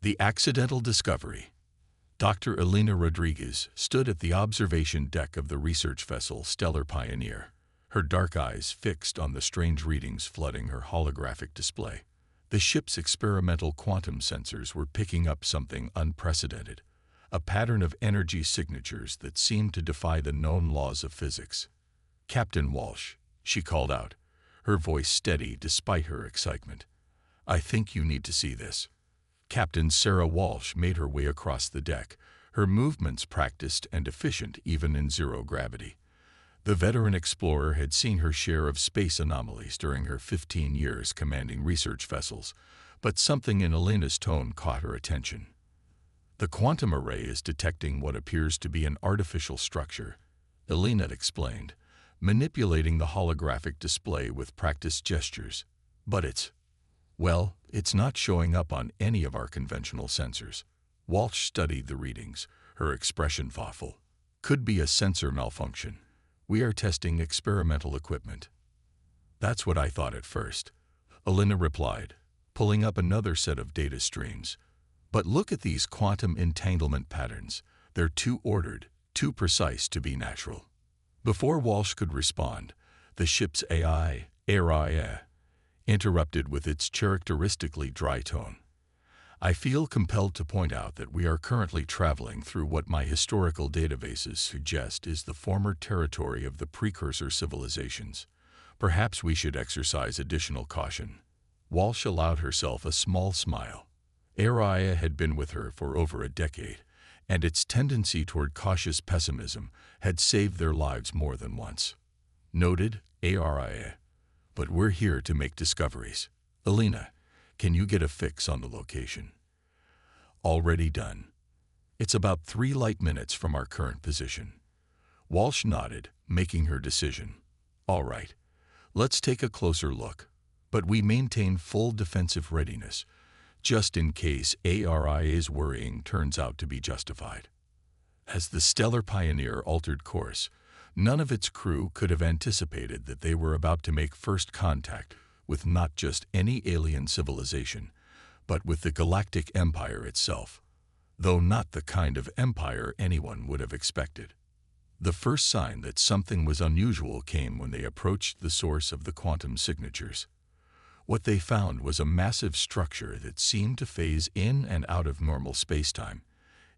The accidental discovery. Dr. Elena Rodriguez stood at the observation deck of the research vessel Stellar Pioneer, her dark eyes fixed on the strange readings flooding her holographic display. The ship's experimental quantum sensors were picking up something unprecedented, a pattern of energy signatures that seemed to defy the known laws of physics. "Captain Walsh," she called out, her voice steady despite her excitement. "I think you need to see this." Captain Sarah Walsh made her way across the deck, her movements practiced and efficient even in zero gravity. The veteran explorer had seen her share of space anomalies during her 15 years commanding research vessels, but something in Elena's tone caught her attention. "The quantum array is detecting what appears to be an artificial structure," Elena explained, manipulating the holographic display with practiced gestures. "But it's not showing up on any of our conventional sensors." Walsh studied the readings, her expression thoughtful. "Could be a sensor malfunction. We are testing experimental equipment." "That's what I thought at first," Elena replied, pulling up another set of data streams. "But look at these quantum entanglement patterns. They're too ordered, too precise to be natural." Before Walsh could respond, the ship's AI, interrupted with its characteristically dry tone. "I feel compelled to point out that we are currently traveling through what my historical databases suggest is the former territory of the precursor civilizations. Perhaps we should exercise additional caution." Walsh allowed herself a small smile. Araya had been with her for over a decade, and its tendency toward cautious pessimism had saved their lives more than once. "Noted, Araya. But we're here to make discoveries. Elena, can you get a fix on the location?" "Already done. It's about 3 light minutes from our current position." Walsh nodded, making her decision. "All right, let's take a closer look. But we maintain full defensive readiness, just in case ARIA's worrying turns out to be justified." As the Stellar Pioneer altered course, none of its crew could have anticipated that they were about to make first contact with not just any alien civilization, but with the Galactic Empire itself, though not the kind of empire anyone would have expected. The first sign that something was unusual came when they approached the source of the quantum signatures. What they found was a massive structure that seemed to phase in and out of normal spacetime,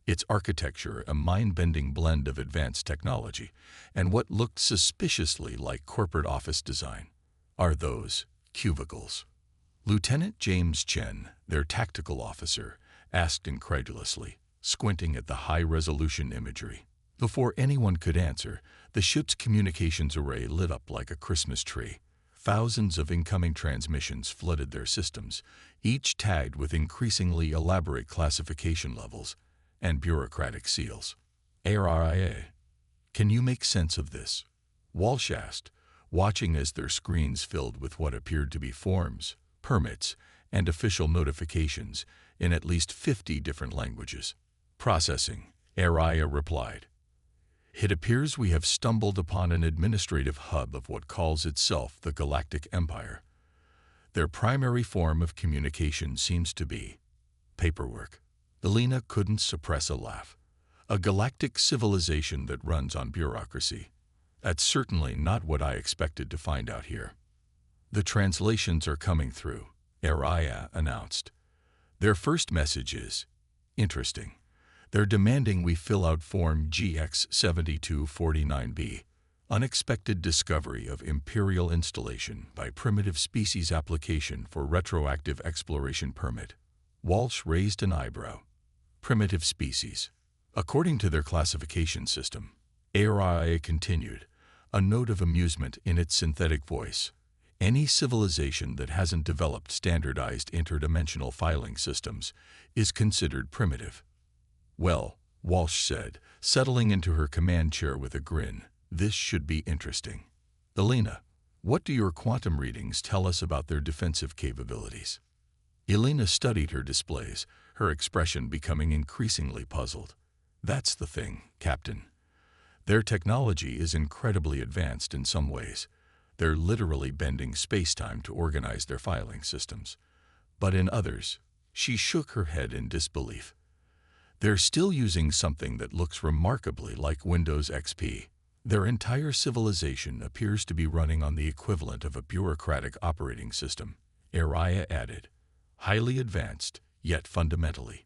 its architecture a mind-bending blend of advanced technology and what looked suspiciously like corporate office design. "Are those cubicles?" Lieutenant James Chen, their tactical officer, asked incredulously, squinting at the high-resolution imagery. Before anyone could answer, the ship's communications array lit up like a Christmas tree. Thousands of incoming transmissions flooded their systems, each tagged with increasingly elaborate classification levels and bureaucratic seals. "ARIA, can you make sense of this?" Walsh asked, watching as their screens filled with what appeared to be forms, permits, and official notifications in at least 50 different languages. "Processing," ARIA replied. "It appears we have stumbled upon an administrative hub of what calls itself the Galactic Empire. Their primary form of communication seems to be paperwork." Elena couldn't suppress a laugh. "A galactic civilization that runs on bureaucracy. That's certainly not what I expected to find out here." "The translations are coming through," Araya announced. "Their first message is interesting. They're demanding we fill out Form GX7249B, Unexpected Discovery of Imperial Installation by Primitive Species Application for Retroactive Exploration Permit." Walsh raised an eyebrow. "Primitive species." According to their classification system, ARIA continued, a note of amusement in its synthetic voice, "Any civilization that hasn't developed standardized interdimensional filing systems is considered primitive." "Well," Walsh said, settling into her command chair with a grin, "this should be interesting. Elena, what do your quantum readings tell us about their defensive capabilities?" Elena studied her displays, her expression becoming increasingly puzzled. "That's the thing, Captain. Their technology is incredibly advanced in some ways. They're literally bending space-time to organize their filing systems. But in others, She shook her head in disbelief. They're still using something that looks remarkably like Windows XP. Their entire civilization appears to be running on the equivalent of a bureaucratic operating system, Araya added. Highly advanced, yet fundamentally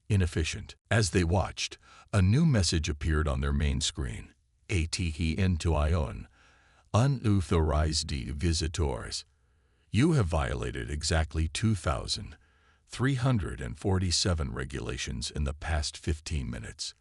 inefficient. As they watched, a new message appeared on their main screen. Atención, unauthorized visitors. You have violated exactly 2,347 regulations in the past 15 minutes.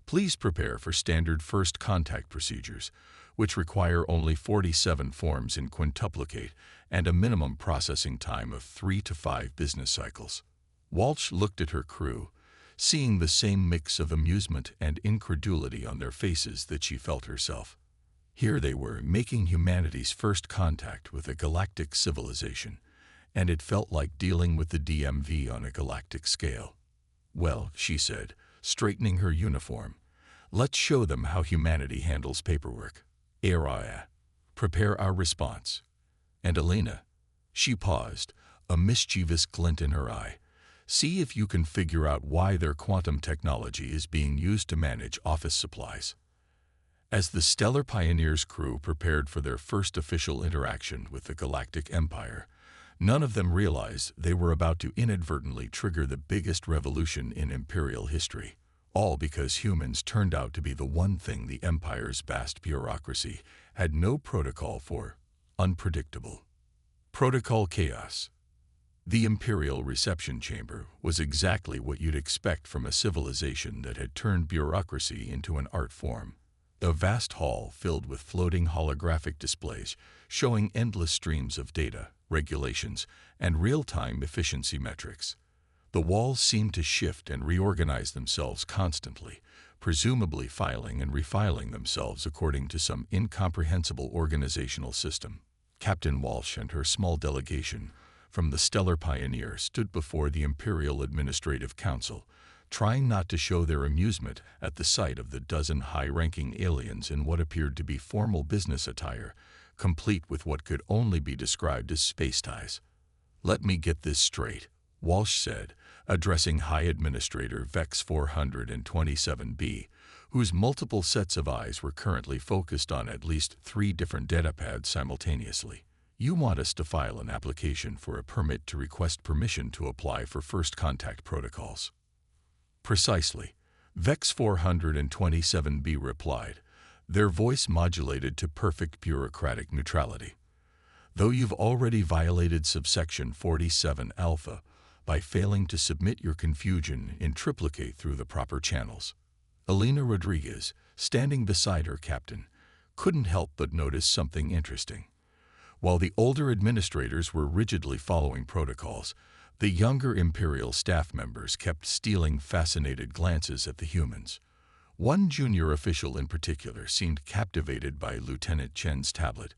Please prepare for standard first contact procedures, which require only 47 forms in quintuplicate and a minimum processing time of 3 to 5 business cycles. Walsh looked at her crew, seeing the same mix of amusement and incredulity on their faces that she felt herself. Here they were, making humanity's first contact with a galactic civilization, and it felt like dealing with the DMV on a galactic scale. Well, she said, straightening her uniform, let's show them how humanity handles paperwork. Araya, prepare our response. And Elena, she paused, a mischievous glint in her eye. See if you can figure out why their quantum technology is being used to manage office supplies. As the Stellar Pioneers crew prepared for their first official interaction with the Galactic Empire, none of them realized they were about to inadvertently trigger the biggest revolution in Imperial history, all because humans turned out to be the one thing the Empire's vast bureaucracy had no protocol for: unpredictable. Protocol chaos. The Imperial reception chamber was exactly what you'd expect from a civilization that had turned bureaucracy into an art form. A vast hall filled with floating holographic displays showing endless streams of data, regulations, and real-time efficiency metrics. The walls seemed to shift and reorganize themselves constantly, presumably filing and refiling themselves according to some incomprehensible organizational system. Captain Walsh and her small delegation from the Stellar Pioneer stood before the Imperial Administrative Council, trying not to show their amusement at the sight of the dozen high-ranking aliens in what appeared to be formal business attire, complete with what could only be described as space ties. Let me get this straight, Walsh said, addressing High Administrator Vex 427b, whose multiple sets of eyes were currently focused on at least 3 different datapads simultaneously. You want us to file an application for a permit to request permission to apply for first contact protocols. Precisely, Vex 427b replied, their voice modulated to perfect bureaucratic neutrality. Though you've already violated subsection 47 alpha by failing to submit your confusion in triplicate through the proper channels. Elena Rodriguez, standing beside her captain, couldn't help but notice something interesting. While the older administrators were rigidly following protocols, the younger Imperial staff members kept stealing fascinated glances at the humans. One junior official in particular seemed captivated by Lieutenant Chen's tablet,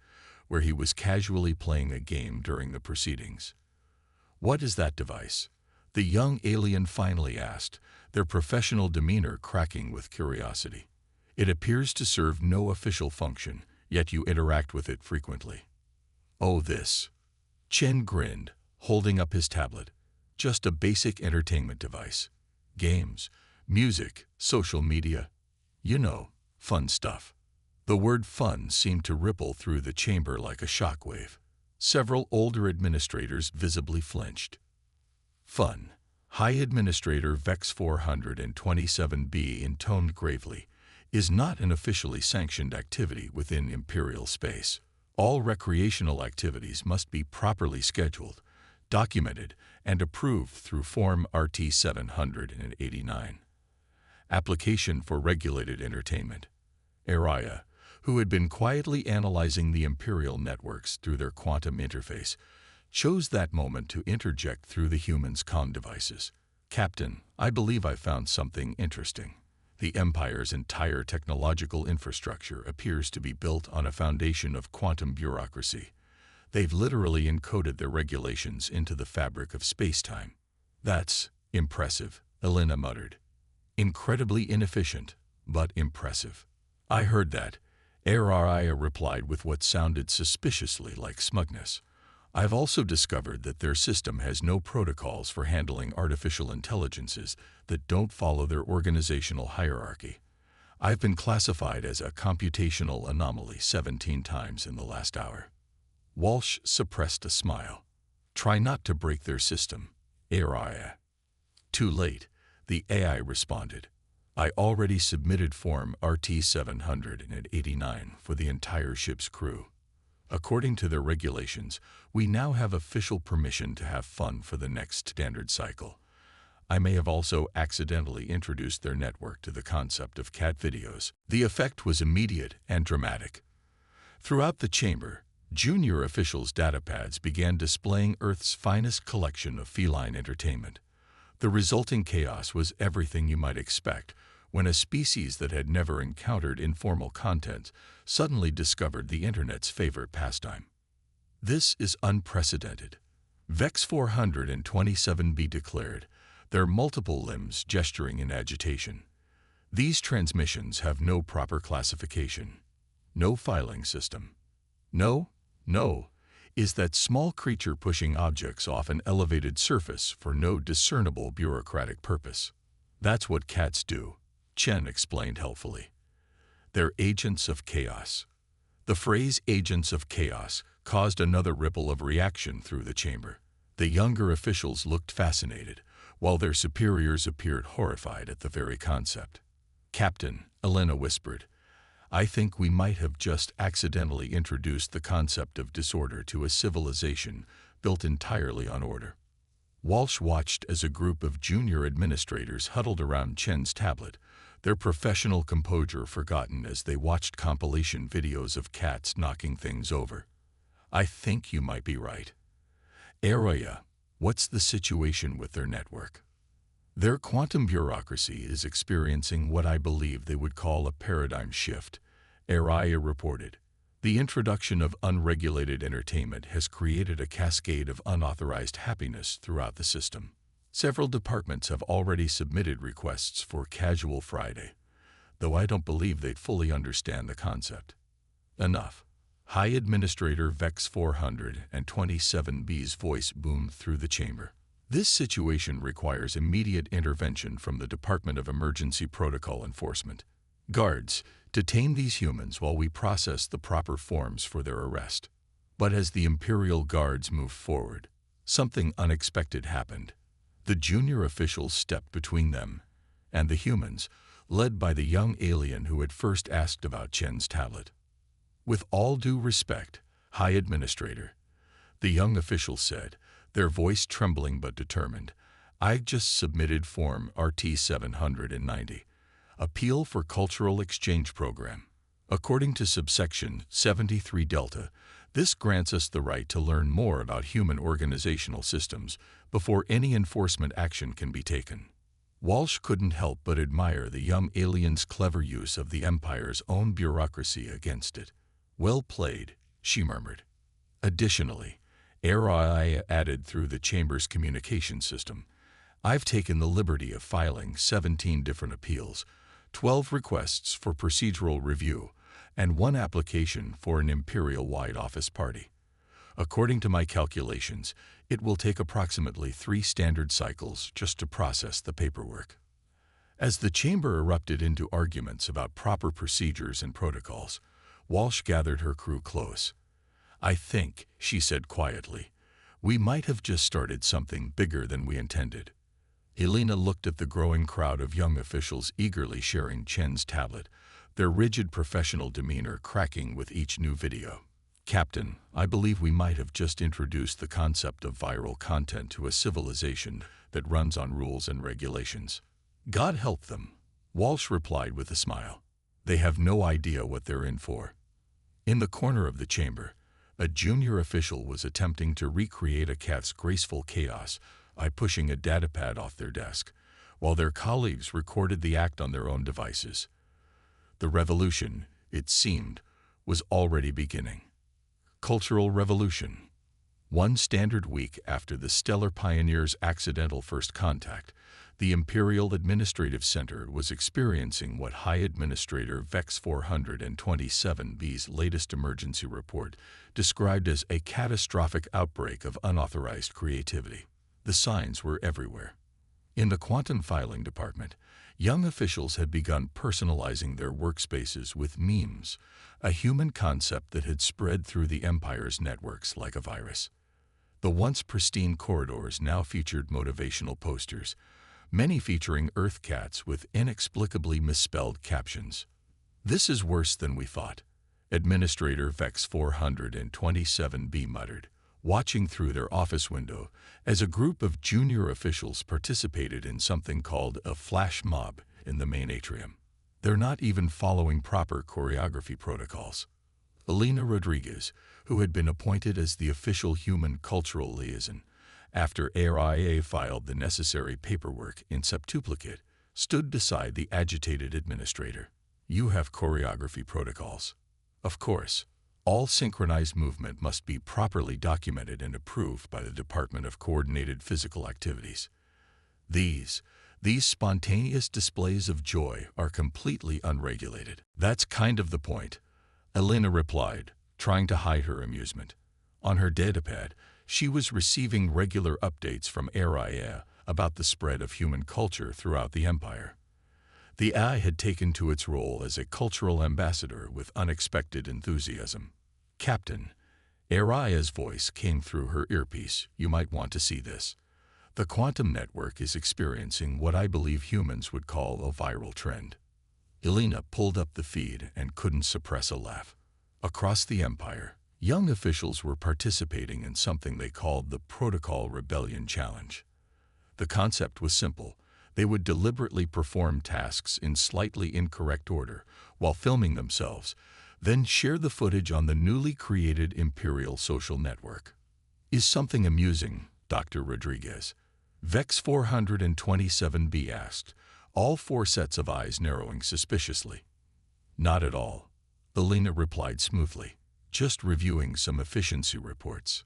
where he was casually playing a game during the proceedings. What is that device? The young alien finally asked, their professional demeanor cracking with curiosity. It appears to serve no official function, yet you interact with it frequently. Oh, this. Chen grinned, holding up his tablet. Just a basic entertainment device. Games, music, social media. You know, fun stuff. The word fun seemed to ripple through the chamber like a shockwave. Several older administrators visibly flinched. Fun. High Administrator Vex 427b intoned gravely, is not an officially sanctioned activity within Imperial space. All recreational activities must be properly scheduled, documented, and approved through Form RT 789. Application for Regulated Entertainment. Araya, who had been quietly analyzing the Imperial networks through their quantum interface, chose that moment to interject through the humans' comm devices. Captain, I believe I found something interesting. The Empire's entire technological infrastructure appears to be built on a foundation of quantum bureaucracy. They've literally encoded their regulations into the fabric of space-time. That's impressive, Elena muttered. Incredibly inefficient, but impressive. I heard that, Araya replied with what sounded suspiciously like smugness. I've also discovered that their system has no protocols for handling artificial intelligences that don't follow their organizational hierarchy. I've been classified as a computational anomaly 17 times in the last hour. Walsh suppressed a smile. Try not to break their system, AI. Too late, the AI responded. I already submitted Form RT-789 for the entire ship's crew. According to their regulations, we now have official permission to have fun for the next standard cycle. I may have also accidentally introduced their network to the concept of cat videos. The effect was immediate and dramatic. Throughout the chamber, junior officials' datapads began displaying Earth's finest collection of feline entertainment. The resulting chaos was everything you might expect when a species that had never encountered informal content suddenly discovered the Internet's favorite pastime. This is unprecedented. VEX 427b declared, their multiple limbs gesturing in agitation. These transmissions have no proper classification, no filing system. No, is that small creature pushing objects off an elevated surface for no discernible bureaucratic purpose. That's what cats do, Chen explained helpfully. They're agents of chaos. The phrase agents of chaos caused another ripple of reaction through the chamber. The younger officials looked fascinated, while their superiors appeared horrified at the very concept. Captain, Elena whispered, I think we might have just accidentally introduced the concept of disorder to a civilization built entirely on order. Walsh watched as a group of junior administrators huddled around Chen's tablet, their professional composure forgotten as they watched compilation videos of cats knocking things over. I think you might be right. Araya, what's the situation with their network? Their quantum bureaucracy is experiencing what I believe they would call a paradigm shift, Araya reported. The introduction of unregulated entertainment has created a cascade of unauthorized happiness throughout the system. Several departments have already submitted requests for Casual Friday, though I don't believe they'd fully understand the concept. Enough. High Administrator VEX 427b's voice boomed through the chamber. This situation requires immediate intervention from the Department of Emergency Protocol Enforcement. Guards, detain these humans while we process the proper forms for their arrest. But as the Imperial Guards moved forward, something unexpected happened. The junior officials stepped between them and the humans, led by the young alien who had first asked about Chen's tablet. With all due respect, High Administrator, the young official said, their voice trembling but determined, I just submitted Form RT-790, Appeal for Cultural Exchange Program. According to subsection 73 Delta, this grants us the right to learn more about human organizational systems before any enforcement action can be taken. Walsh couldn't help but admire the young alien's clever use of the Empire's own bureaucracy against it. Well played, she murmured. Additionally, Araya added through the chamber's communication system, I've taken the liberty of filing 17 different appeals, 12 requests for procedural review, and 1 application for an Imperial-wide office party. According to my calculations, it will take approximately 3 standard cycles just to process the paperwork. As the chamber erupted into arguments about proper procedures and protocols, Walsh gathered her crew close. I think, she said quietly, we might have just started something bigger than we intended. Elena looked at the growing crowd of young officials eagerly sharing Chen's tablet, their rigid professional demeanor cracking with each new video. Captain, I believe we might have just introduced the concept of viral content to a civilization that runs on rules and regulations. God help them, Walsh replied with a smile. They have no idea what they're in for. In the corner of the chamber, a junior official was attempting to recreate a cat's graceful chaos by pushing a datapad off their desk, while their colleagues recorded the act on their own devices. The revolution, it seemed, was already beginning. Cultural revolution. 1 standard week after the Stellar Pioneer's accidental first contact, The Imperial Administrative Center was experiencing what High Administrator Vex 427b's latest emergency report described as a catastrophic outbreak of unauthorized creativity. The signs were everywhere. In the quantum filing department, young officials had begun personalizing their workspaces with memes, a human concept that had spread through the Empire's networks like a virus. The once pristine corridors now featured motivational posters, many featuring Earth cats with inexplicably misspelled captions. "This is worse than we thought," Administrator Vex 427b muttered, watching through their office window as a group of junior officials participated in something called a flash mob in the main atrium. "They're not even following proper choreography protocols." Elena Rodriguez, who had been appointed as the official human cultural liaison after ARIA filed the necessary paperwork in septuplicate, stood beside the agitated administrator. "You have choreography protocols. Of course, all synchronized movement must be properly documented and approved by the Department of Coordinated Physical Activities. These spontaneous displays of joy are completely unregulated." "That's kind of the point," Elena replied, trying to hide her amusement. On her datapad, she was receiving regular updates from ARIA about the spread of human culture throughout the Empire. The AI had taken to its role as a cultural ambassador with unexpected enthusiasm. "Captain," ARIA's voice came through her earpiece, "you might want to see this. The quantum network is experiencing what I believe humans would call a viral trend." Elena pulled up the feed and couldn't suppress a laugh. Across the Empire, young officials were participating in something they called the Protocol Rebellion Challenge. The concept was simple. They would deliberately perform tasks in slightly incorrect order while filming themselves, then share the footage on the newly created Imperial social network. "Is something amusing, Dr. Rodriguez?" Vex 427b asked, all four sets of eyes narrowing suspiciously. "Not at all," Elena replied smoothly, "just reviewing some efficiency reports."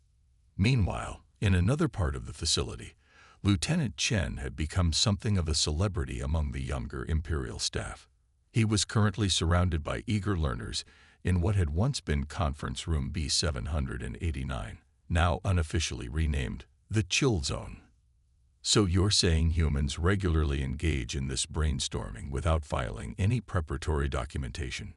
Meanwhile, in another part of the facility, Lieutenant Chen had become something of a celebrity among the younger Imperial staff. He was currently surrounded by eager learners in what had once been Conference Room B789, now unofficially renamed the Chill Zone. "So you're saying humans regularly engage in this brainstorming without filing any preparatory documentation?"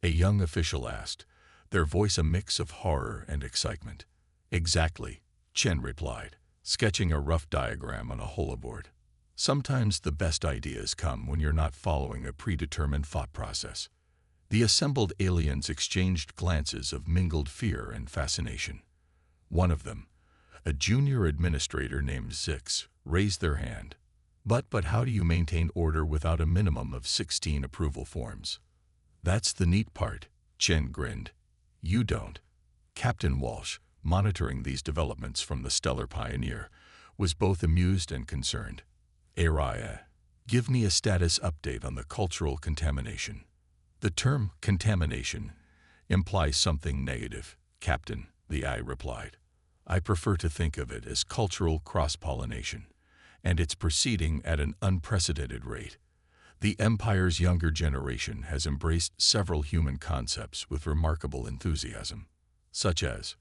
a young official asked, their voice a mix of horror and excitement. "Exactly," Chen replied, sketching a rough diagram on a holoboard. "Sometimes the best ideas come when you're not following a predetermined thought process." The assembled aliens exchanged glances of mingled fear and fascination. One of them, a junior administrator named Zix, raised their hand. But how do you maintain order without a minimum of 16 approval forms?" "That's the neat part," Chen grinned. "You don't." Captain Walsh, monitoring these developments from the Stellar Pioneer, was both amused and concerned. "Araya, give me a status update on the cultural contamination." "The term contamination implies something negative, Captain," the AI replied. "I prefer to think of it as cultural cross-pollination, and it's proceeding at an unprecedented rate. The Empire's younger generation has embraced several human concepts with remarkable enthusiasm, such as,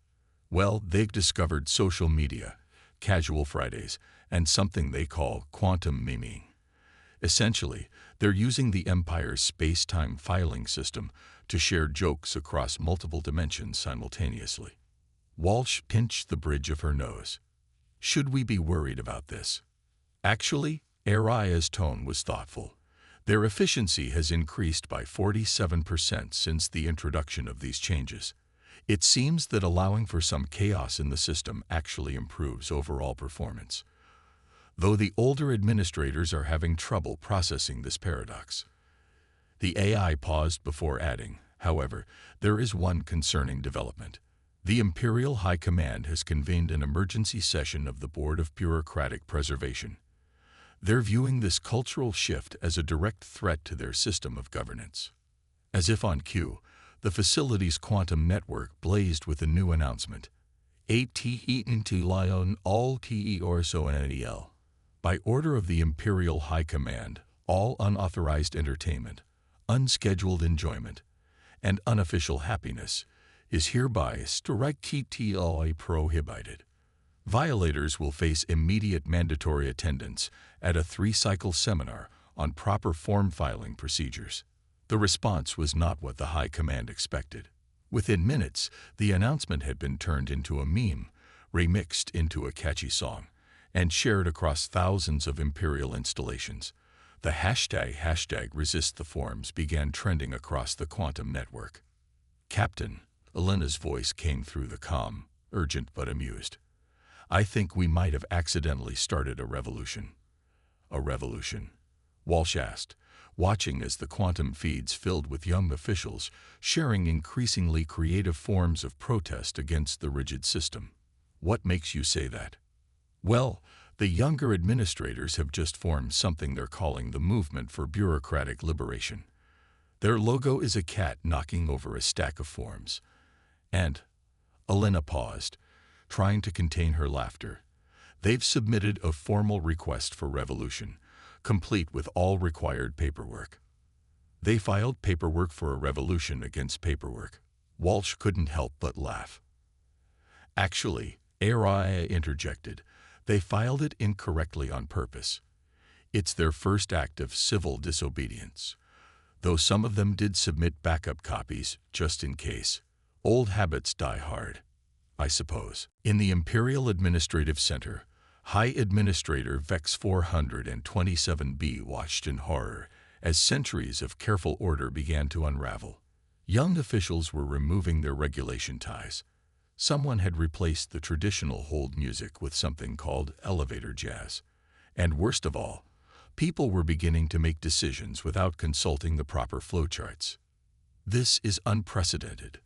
well, they've discovered social media, casual Fridays, and something they call quantum memeing. Essentially, they're using the Empire's space-time filing system to share jokes across multiple dimensions simultaneously." Walsh pinched the bridge of her nose. "Should we be worried about this?" Actually, Araya's tone was thoughtful. Their efficiency has increased by 47% since the introduction of these changes. It seems that allowing for some chaos in the system actually improves overall performance, though the older administrators are having trouble processing this paradox. The AI paused before adding, however, there is one concerning development. The Imperial High Command has convened an emergency session of the Board of Bureaucratic Preservation. They're viewing this cultural shift as a direct threat to their system of governance. As if on cue, the facility's quantum network blazed with a new announcement. "ATE into Lion all TE Orso NEL." By order of the Imperial High Command, all unauthorized entertainment, unscheduled enjoyment, and unofficial happiness is hereby strictly prohibited. Violators will face immediate mandatory attendance at a 3-cycle seminar on proper form filing procedures. The response was not what the High Command expected. Within minutes, the announcement had been turned into a meme, remixed into a catchy song, and shared across thousands of Imperial installations. The hashtag resist the forms began trending across the quantum network. Captain, Elena's voice came through the comm, urgent but amused. I think we might have accidentally started a revolution. A revolution? Walsh asked, watching as the quantum feeds filled with young officials sharing increasingly creative forms of protest against the rigid system. What makes you say that? Well, the younger administrators have just formed something they're calling the Movement for Bureaucratic Liberation. Their logo is a cat knocking over a stack of forms. And, Elena paused, trying to contain her laughter. They've submitted a formal request for revolution, complete with all required paperwork. They filed paperwork for a revolution against paperwork. Walsh couldn't help but laugh. Actually, Araya interjected, they filed it incorrectly on purpose. It's their first act of civil disobedience, though some of them did submit backup copies, just in case. Old habits die hard, I suppose. In the Imperial Administrative Center, High Administrator Vex 427b watched in horror as centuries of careful order began to unravel. Young officials were removing their regulation ties. Someone had replaced the traditional hold music with something called elevator jazz. And worst of all, people were beginning to make decisions without consulting the proper flowcharts. This is unprecedented,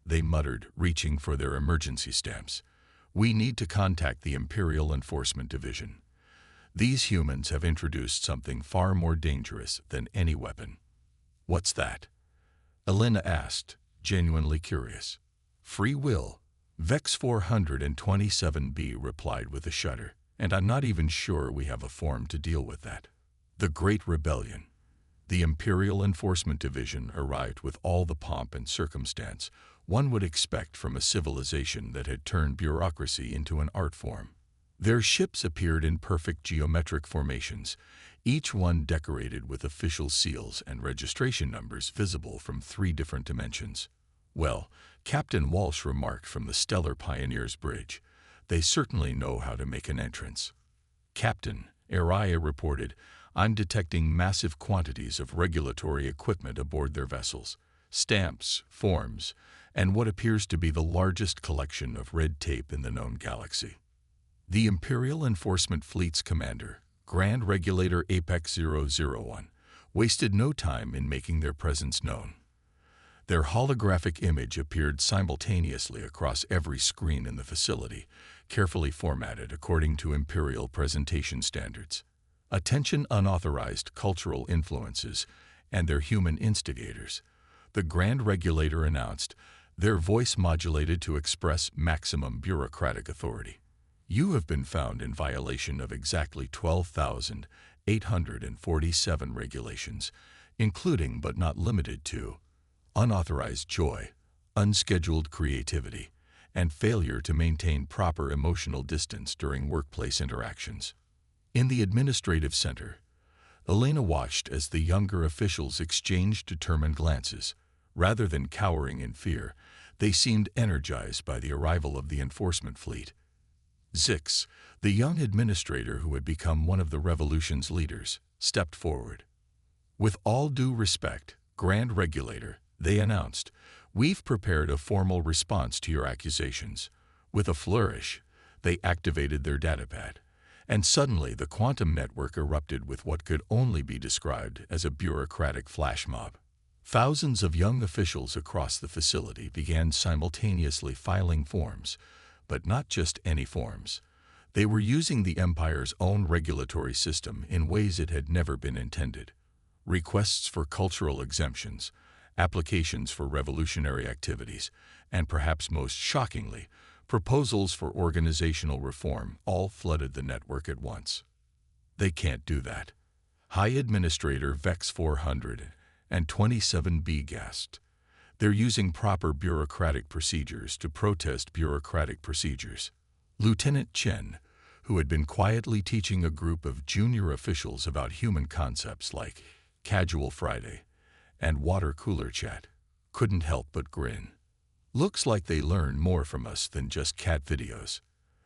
they muttered, reaching for their emergency stamps. We need to contact the Imperial Enforcement Division. These humans have introduced something far more dangerous than any weapon. What's that? Elena asked, genuinely curious. Free will. Vex 427b replied with a shudder, and I'm not even sure we have a form to deal with that. The Great Rebellion. The Imperial Enforcement Division arrived with all the pomp and circumstance one would expect from a civilization that had turned bureaucracy into an art form. Their ships appeared in perfect geometric formations, each one decorated with official seals and registration numbers visible from 3 different dimensions. Well, Captain Walsh remarked from the Stellar Pioneers Bridge, they certainly know how to make an entrance. Captain, Araya reported, I'm detecting massive quantities of regulatory equipment aboard their vessels, stamps, forms, and what appears to be the largest collection of red tape in the known galaxy. The Imperial Enforcement Fleet's commander, Grand Regulator Apex 001, wasted no time in making their presence known. Their holographic image appeared simultaneously across every screen in the facility, carefully formatted according to Imperial presentation standards. Attention unauthorized cultural influences and their human instigators, the Grand Regulator announced, their voice modulated to express maximum bureaucratic authority. You have been found in violation of exactly 12,847 regulations, including but not limited to unauthorized joy, unscheduled creativity, and failure to maintain proper emotional distance during workplace interactions. In the administrative center, Elena watched as the younger officials exchanged determined glances. Rather than cowering in fear, they seemed energized by the arrival of the enforcement fleet. Zix, the young administrator who had become one of the revolution's leaders, stepped forward. With all due respect, Grand Regulator, they announced, we've prepared a formal response to your accusations. With a flourish, they activated their datapad, and suddenly the quantum network erupted with what could only be described as a bureaucratic flash mob. Thousands of young officials across the facility began simultaneously filing forms, but not just any forms. They were using the Empire's own regulatory system in ways it had never been intended. Requests for cultural exemptions, applications for revolutionary activities, and perhaps most shockingly, proposals for organizational reform all flooded the network at once. They can't do that. High Administrator Vex 427B gasped. They're using proper bureaucratic procedures to protest bureaucratic procedures. Lieutenant Chen, who had been quietly teaching a group of junior officials about human concepts like Casual Friday and water cooler chat, couldn't help but grin. Looks like they learn more from us than just cat videos.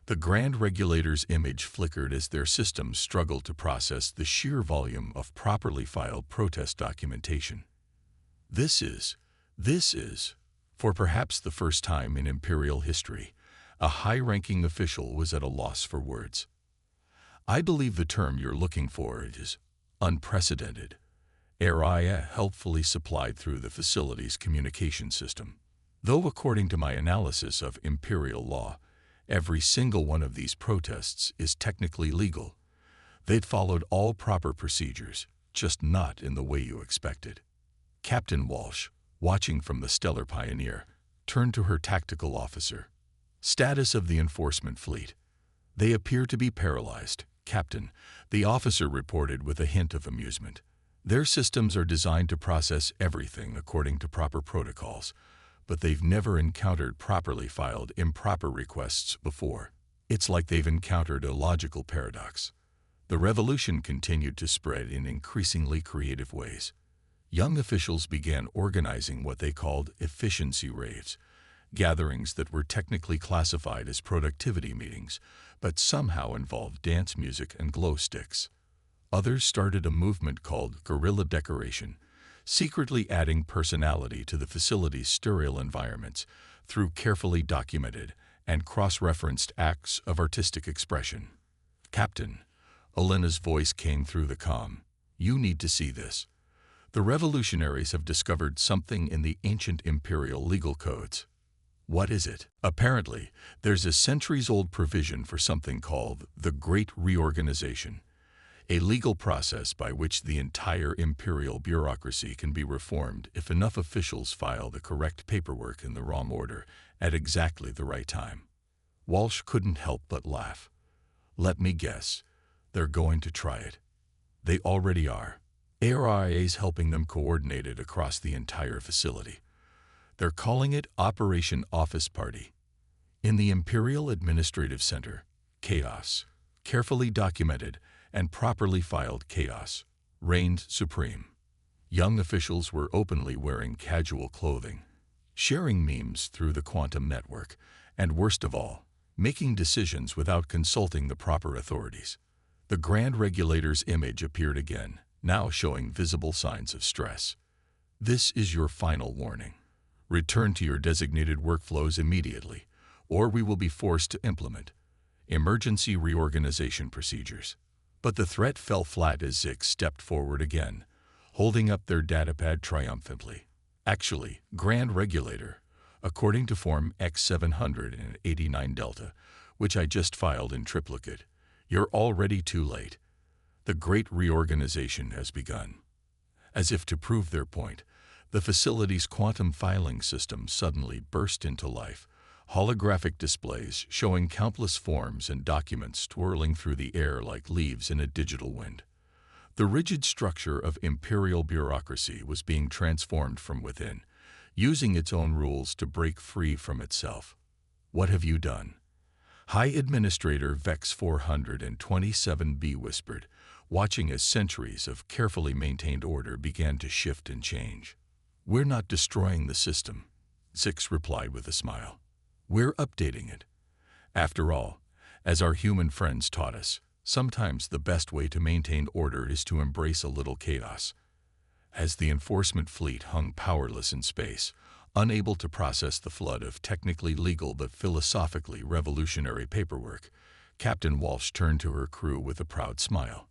The Grand Regulator's image flickered as their systems struggled to process the sheer volume of properly filed protest documentation. This is, for perhaps the first time in Imperial history, a high-ranking official was at a loss for words. I believe the term you're looking for is unprecedented. Area helpfully supplied through the facility's communication system. Though according to my analysis of Imperial law, every single one of these protests is technically legal. They'd followed all proper procedures, just not in the way you expected. Captain Walsh, watching from the Stellar Pioneer, turned to her tactical officer. Status of the enforcement fleet. They appear to be paralyzed, Captain, the officer reported with a hint of amusement. Their systems are designed to process everything according to proper protocols, but they've never encountered properly filed improper requests before. It's like they've encountered a logical paradox. The revolution continued to spread in increasingly creative ways. Young officials began organizing what they called efficiency raves, gatherings that were technically classified as productivity meetings, but somehow involved dance music and glow sticks. Others started a movement called guerrilla decoration, secretly adding personality to the facility's sterile environments through carefully documented and cross-referenced acts of artistic expression. Captain, Elena's voice came through the comm. You need to see this. The revolutionaries have discovered something in the ancient imperial legal codes. What is it? Apparently, there's a centuries-old provision for something called the Great Reorganization, a legal process by which the entire imperial bureaucracy can be reformed if enough officials file the correct paperwork in the wrong order at exactly the right time. Walsh couldn't help but laugh. Let me guess, they're going to try it. They already are. ARIA's helping them coordinate it across the entire facility. They're calling it Operation Office Party. In the Imperial Administrative Center, chaos, carefully documented and properly filed chaos, reigned supreme. Young officials were openly wearing casual clothing, sharing memes through the quantum network, and worst of all, making decisions without consulting the proper authorities. The Grand Regulator's image appeared again, now showing visible signs of stress. This is your final warning. Return to your designated workflows immediately, or we will be forced to implement emergency reorganization procedures. But the threat fell flat as Zix stepped forward again, holding up their datapad triumphantly. Actually, Grand Regulator, according to Form X789 Delta, which I just filed in triplicate, you're already too late. The Great Reorganization has begun. As if to prove their point, the facility's quantum filing system suddenly burst into life, holographic displays showing countless forms and documents twirling through the air like leaves in a digital wind. The rigid structure of imperial bureaucracy was being transformed from within, using its own rules to break free from itself. What have you done? High Administrator Vex 427B whispered, watching as centuries of carefully maintained order began to shift and change. We're not destroying the system, Zix replied with a smile. We're updating it. After all, as our human friends taught us, sometimes the best way to maintain order is to embrace a little chaos. As the enforcement fleet hung powerless in space, unable to process the flood of technically legal but philosophically revolutionary paperwork, Captain Walsh turned to her crew with a proud smile.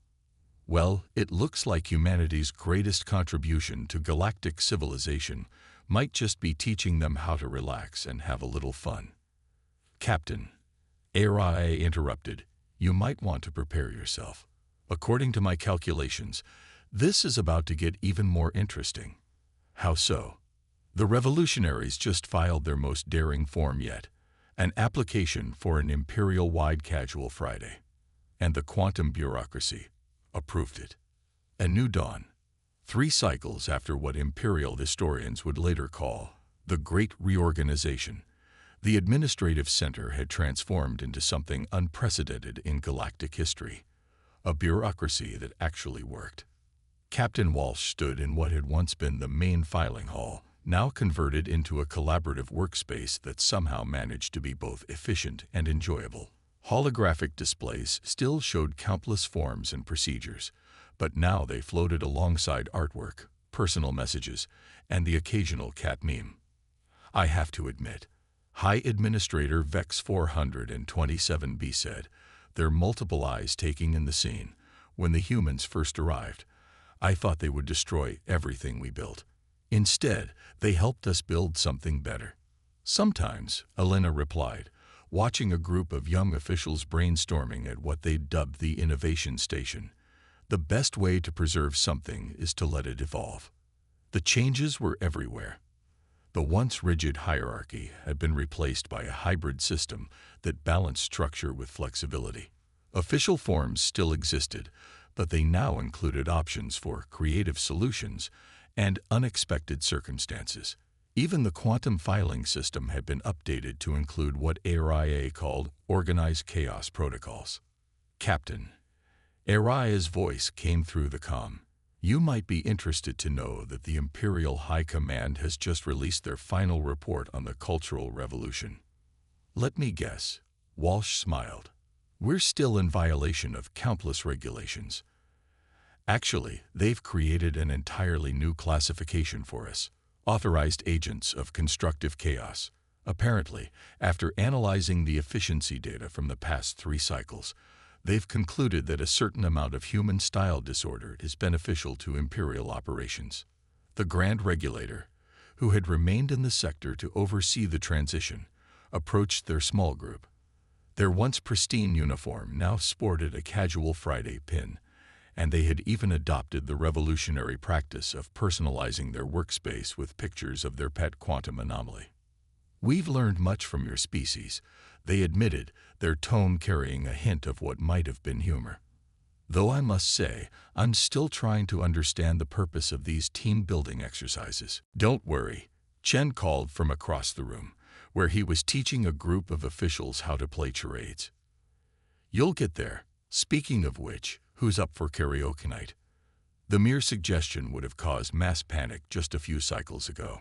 Well, it looks like humanity's greatest contribution to galactic civilization might just be teaching them how to relax and have a little fun. Captain, ARIA interrupted, you might want to prepare yourself. According to my calculations, this is about to get even more interesting. How so? The revolutionaries just filed their most daring form yet, an application for an imperial-wide casual Friday. And the quantum bureaucracy, approved it. A new dawn. 3 cycles after what Imperial historians would later call the Great Reorganization, the administrative center had transformed into something unprecedented in galactic history, a bureaucracy that actually worked. Captain Walsh stood in what had once been the main filing hall, now converted into a collaborative workspace that somehow managed to be both efficient and enjoyable. Holographic displays still showed countless forms and procedures, but now they floated alongside artwork, personal messages, and the occasional cat meme. I have to admit, High Administrator Vex 427b said, their multiple eyes taking in the scene, when the humans first arrived, I thought they would destroy everything we built. Instead, they helped us build something better. Sometimes, Elena replied, watching a group of young officials brainstorming at what they dubbed the Innovation Station. The best way to preserve something is to let it evolve. The changes were everywhere. The once rigid hierarchy had been replaced by a hybrid system that balanced structure with flexibility. Official forms still existed, but they now included options for creative solutions and unexpected circumstances. Even the quantum filing system had been updated to include what ARIA called organized chaos protocols. Captain, Aria's voice came through the comm. You might be interested to know that the Imperial High Command has just released their final report on the Cultural Revolution. Let me guess. Walsh smiled. We're still in violation of countless regulations. Actually, they've created an entirely new classification for us. Authorized agents of constructive chaos. Apparently, after analyzing the efficiency data from the past 3 cycles, they've concluded that a certain amount of human style disorder is beneficial to Imperial operations. The Grand Regulator, who had remained in the sector to oversee the transition, approached their small group. Their once pristine uniform now sported a casual Friday pin, and they had even adopted the revolutionary practice of personalizing their workspace with pictures of their pet quantum anomaly. We've learned much from your species, they admitted, their tone carrying a hint of what might have been humor. Though I must say, I'm still trying to understand the purpose of these team-building exercises. Don't worry, Chen called from across the room, where he was teaching a group of officials how to play charades. You'll get there. Speaking of which, who's up for karaoke night? The mere suggestion would have caused mass panic just a few cycles ago.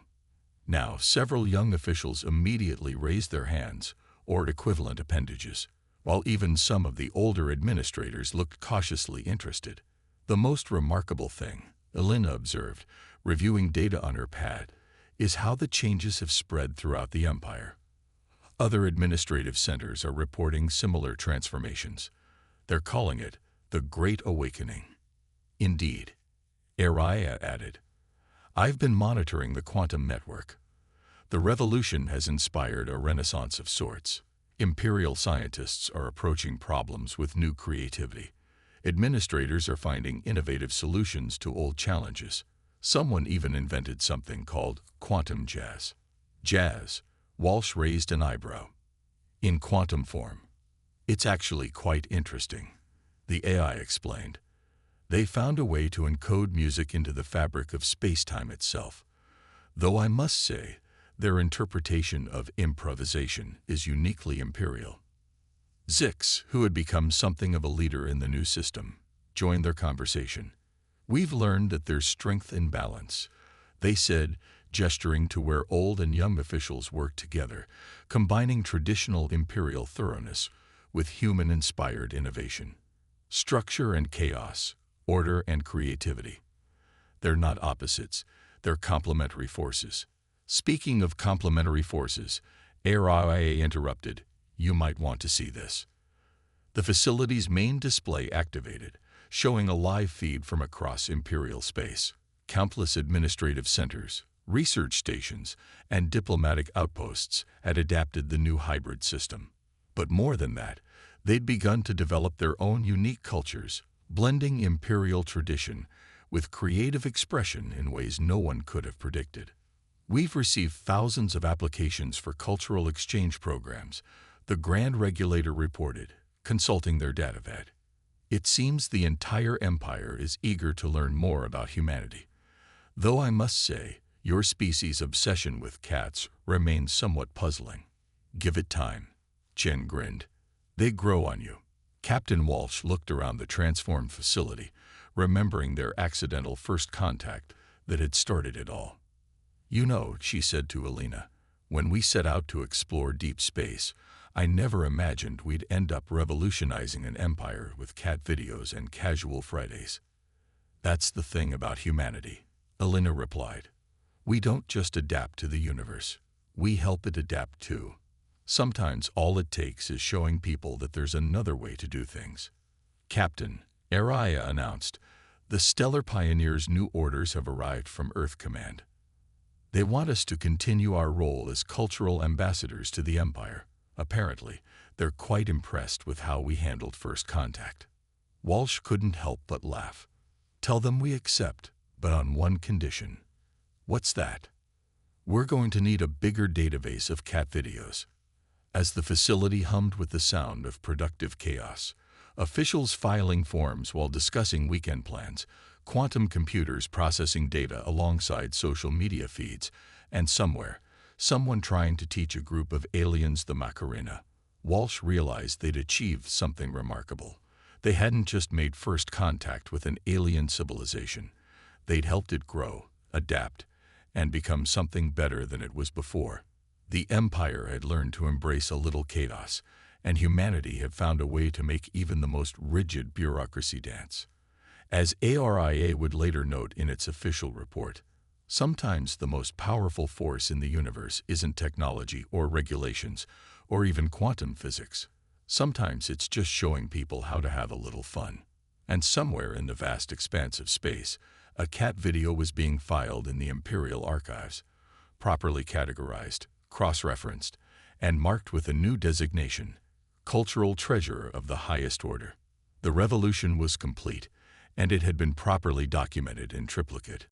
Now, several young officials immediately raised their hands, or equivalent appendages, while even some of the older administrators looked cautiously interested. The most remarkable thing, Elena observed, reviewing data on her pad, is how the changes have spread throughout the Empire. Other administrative centers are reporting similar transformations. They're calling it the Great Awakening. Indeed, Ariah added, I've been monitoring the quantum network. The revolution has inspired a renaissance of sorts. Imperial scientists are approaching problems with new creativity. Administrators are finding innovative solutions to old challenges. Someone even invented something called quantum jazz. Jazz, Walsh raised an eyebrow. In quantum form. It's actually quite interesting, the AI explained. They found a way to encode music into the fabric of space-time itself. Though I must say, their interpretation of improvisation is uniquely Imperial. Zix, who had become something of a leader in the new system, joined their conversation. We've learned that there's strength in balance, they said, gesturing to where old and young officials worked together, combining traditional Imperial thoroughness with human-inspired innovation. Structure and chaos, order and creativity. They're not opposites, they're complementary forces. Speaking of complementary forces, ARIA interrupted. You might want to see this. The facility's main display activated, showing a live feed from across Imperial space. Countless administrative centers, research stations, and diplomatic outposts had adapted the new hybrid system. But more than that, they'd begun to develop their own unique cultures, blending Imperial tradition with creative expression in ways no one could have predicted. We've received thousands of applications for cultural exchange programs, the Grand Regulator reported, consulting their datavet. It seems the entire empire is eager to learn more about humanity. Though I must say, your species' obsession with cats remains somewhat puzzling. Give it time. Jen grinned. They grow on you. Captain Walsh looked around the transformed facility, remembering their accidental first contact that had started it all. You know, she said to Alina, when we set out to explore deep space, I never imagined we'd end up revolutionizing an empire with cat videos and casual Fridays. That's the thing about humanity, Alina replied. We don't just adapt to the universe. We help it adapt too. Sometimes all it takes is showing people that there's another way to do things. Captain, Araya announced, the Stellar Pioneers' new orders have arrived from Earth Command. They want us to continue our role as cultural ambassadors to the Empire. Apparently, they're quite impressed with how we handled first contact. Walsh couldn't help but laugh. Tell them we accept, but on one condition. What's that? We're going to need a bigger database of cat videos. As the facility hummed with the sound of productive chaos, officials filing forms while discussing weekend plans, quantum computers processing data alongside social media feeds, and someone trying to teach a group of aliens the Macarena, Walsh realized they'd achieved something remarkable. They hadn't just made first contact with an alien civilization. They'd helped it grow, adapt, and become something better than it was before. The Empire had learned to embrace a little chaos, and humanity had found a way to make even the most rigid bureaucracy dance. As ARIA would later note in its official report, sometimes the most powerful force in the universe isn't technology or regulations or even quantum physics. Sometimes it's just showing people how to have a little fun. And somewhere in the vast expanse of space, a cat video was being filed in the Imperial Archives, properly categorized, cross-referenced, and marked with a new designation, Cultural Treasure of the Highest Order. The revolution was complete, and it had been properly documented in triplicate.